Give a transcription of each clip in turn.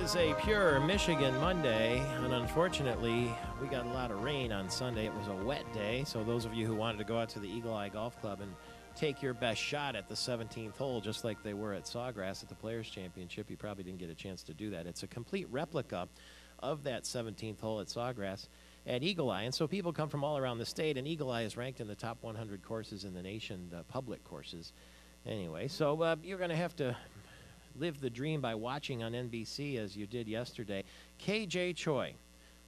is a pure Michigan Monday, and unfortunately, we got a lot of rain on Sunday. It was a wet day, so those of you who wanted to go out to the Eagle Eye Golf Club and take your best shot at the 17th hole, just like they were at Sawgrass at the Players' Championship, you probably didn't get a chance to do that. It's a complete replica of that 17th hole at Sawgrass at Eagle Eye, and so people come from all around the state, and Eagle Eye is ranked in the top 100 courses in the nation, public courses. Anyway, so you're going to have to live the dream by watching on NBC as you did yesterday. KJ Choi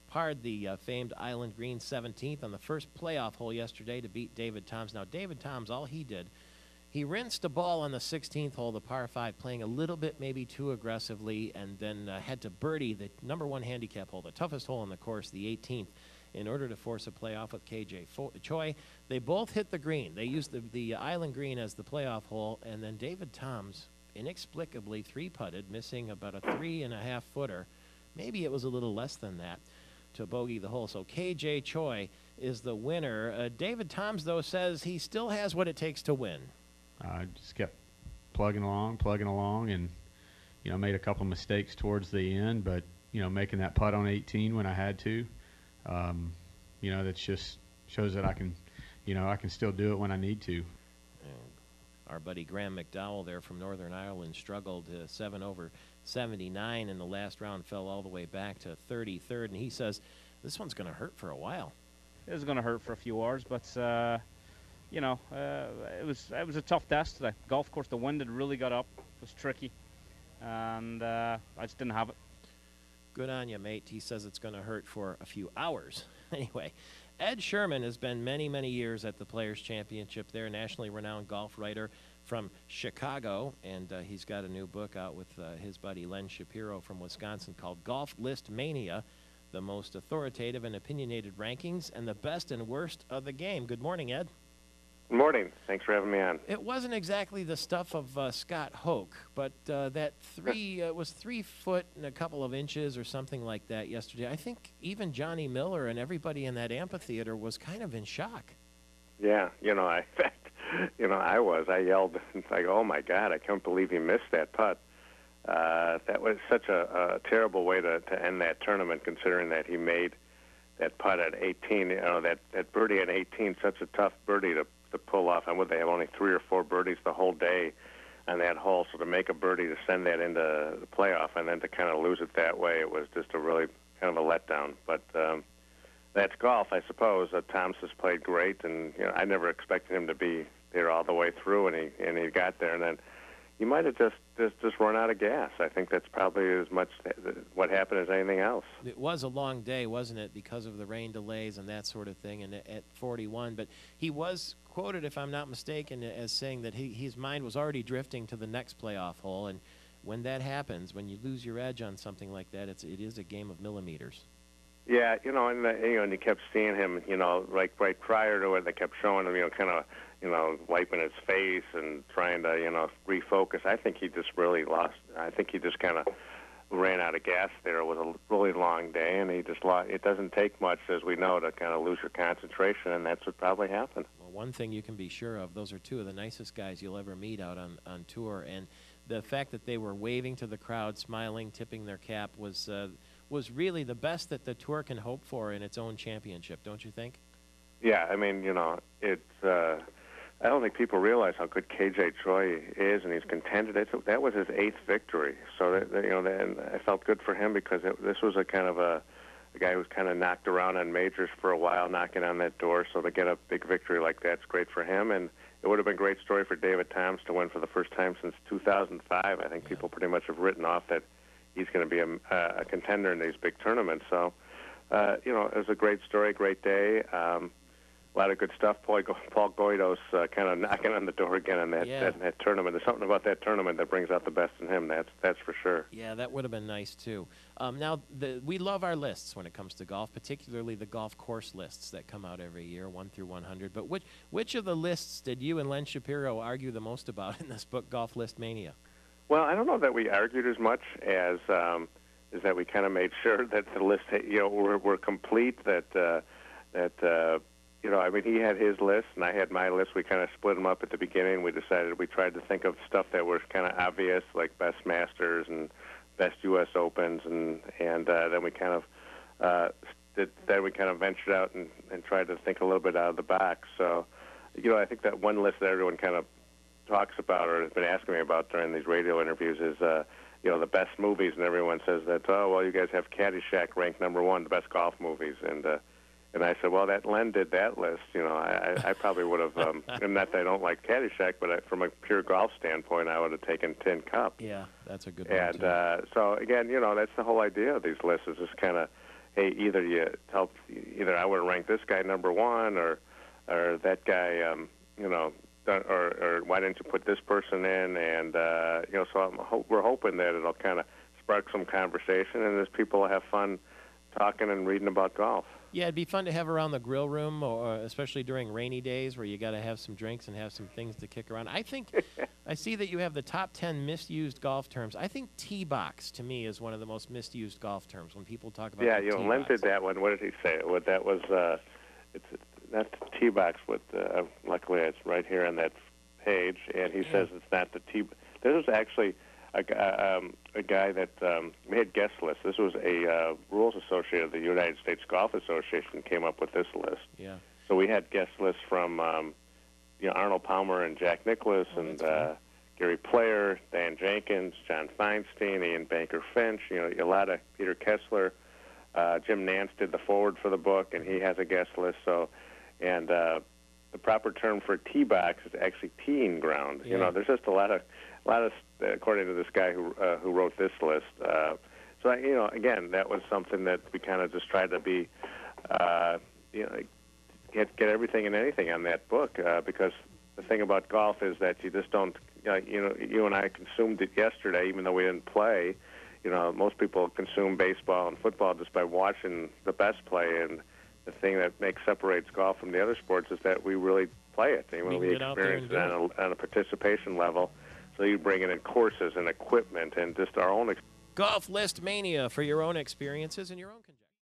parred the famed Island Green 17th on the first playoff hole yesterday to beat David Toms. Now, David Toms, all he did, he rinsed a ball on the 16th hole, the par 5, playing a little bit maybe too aggressively, and then had to birdie the number 1 handicap hole, the toughest hole on the course, the 18th, in order to force a playoff with KJ Choi. They both hit the green. They used the Island Green as the playoff hole, and then David Toms inexplicably 3-putted, missing about a 3.5 footer. Maybe it was a little less than that to bogey the hole. So KJ Choi is the winner. David Toms, though, says he still has what it takes to win. Just kept plugging along, and, you know, made a couple mistakes towards the end, but, you know, making that putt on 18 when I had to, you know, that's just shows that I can, you know, I can still do it when I need to. Our buddy Graham McDowell there from Northern Ireland struggled 7 over 79 in the last round, fell all the way back to 33rd, and he says this one's going to hurt for a while. It was going to hurt for a few hours, but you know, it was a tough test today. Golf course, the wind had really got up. It was tricky, and I just didn't have it. Good on you, mate. He says it's going to hurt for a few hours. Anyway, Ed Sherman has been many, many years at the Players' Championship there, nationally renowned golf writer from Chicago, and he's got a new book out with his buddy Len Shapiro from Wisconsin called Golf List Mania, the most authoritative and opinionated rankings and the best and worst of the game. Good morning, Ed. Good morning. Thanks for having me on. It wasn't exactly the stuff of Scott Hoke, but that was 3 foot and a couple of inches or something like that yesterday. I think even Johnny Miller and everybody in that amphitheater was kind of in shock. Yeah, you know, I yelled, like, oh my God, I can't believe he missed that putt. That was such a terrible way to end that tournament, considering that he made that putt at 18. You know, that birdie at 18, such a tough birdie to pull off. And would they have only 3 or 4 birdies the whole day on that hole? So to make a birdie to send that into the playoff and then to kind of lose it that way, it was just a really kind of a letdown. But that's golf, I suppose. Toms has played great, and you know, I never expected him to be there all the way through, and he got there, and then you might have just run out of gas. I think that's probably as much what happened as anything else. It was a long day, wasn't it, because of the rain delays and that sort of thing, and at 41. But he was quoted, if I'm not mistaken, as saying that his mind was already drifting to the next playoff hole, and when that happens, when you lose your edge on something like that, it is a game of millimeters. Yeah, you know, and you kept seeing him, you know, like right prior to it, they kept showing him, you know, kind of, you know, wiping his face and trying to, you know, refocus. I think he just really lost. I think he just kind of ran out of gas there. It was a really long day, and he just lost. It doesn't take much, as we know, to kind of lose your concentration, and that's what probably happened. Well, one thing you can be sure of, those are 2 of the nicest guys you'll ever meet out on tour, and the fact that they were waving to the crowd, smiling, tipping their cap was really the best that the tour can hope for in its own championship, don't you think? Yeah, I mean, you know, it's. I don't think people realize how good KJ Choi is, and he's contended. That was his 8th victory, so you know, and I felt good for him because this was a kind of a guy who was kind of knocked around on majors for a while, knocking on that door. So to get a big victory like that's great for him, and it would have been a great story for David Toms to win for the first time since 2005. I think people pretty much have written off that he's going to be a contender in these big tournaments. So, you know, it was a great story, great day. A lot of good stuff. Paul Goydos kind of knocking on the door again in that tournament. There's something about that tournament that brings out the best in him. That's for sure. Yeah, that would have been nice too. Now, we love our lists when it comes to golf, particularly the golf course lists that come out every year, 1 through 100. But which of the lists did you and Len Shapiro argue the most about in this book, Golf List Mania? Well, I don't know that we argued as much as that we kind of made sure that the list, you know, were complete. That you know, I mean, he had his list and I had my list. We kind of split them up at the beginning. We tried to think of stuff that was kind of obvious, like best Masters and best U.S. Opens, and then we kind of ventured out and tried to think a little bit out of the box. So, I think that one list that everyone kind of talks about or has been asking me about during these radio interviews is, the best movies, and everyone says that, oh, well, you guys have Caddyshack ranked number one, the best golf movies, and I said, well, that Len did that list. I probably would have, not that I don't like Caddyshack, but from a pure golf standpoint, I would have taken Tin Cup. Yeah, that's a good one, and too. So, again, that's the whole idea of these lists is just kind of, hey, either I would have ranked this guy number one or that guy, or why didn't you put this person in? And, so we're hoping that it'll kind of spark some conversation, and as people have fun talking and reading about golf. Yeah, it'd be fun to have around the grill room, or especially during rainy days where you got to have some drinks and have some things to kick around. I think I see that you have the top 10 misused golf terms. I think tee box, to me, is one of the most misused golf terms when people talk about yeah, the tee Len box. did that one. What did he say? That was that's the tee box. Luckily, it's right here on that page, and he says it's not the tee. This was actually a guy that we had guest lists. This was a Rules Associated of the United States Golf Association came up with this list. Yeah. So we had guest lists from Arnold Palmer and Jack Nicklaus and Gary Player, Dan Jenkins, John Feinstein, Ian Banker Finch, a lot of Peter Kessler. Jim Nance did the forward for the book, and he has a guest list. So, and the proper term for tee box is actually teeing ground. Yeah. There's just a lot of according to this guy who wrote this list. So, again, that was something that we kind of just tried to be, get everything and anything on that book, because the thing about golf is that you just don't, you and I consumed it yesterday, even though we didn't play. Most people consume baseball and football just by watching the best play, and the thing that separates golf from the other sports is that we really play it. We experience it on a participation level. So you bring in courses and equipment and just our own Golf List Mania for your own experiences and your own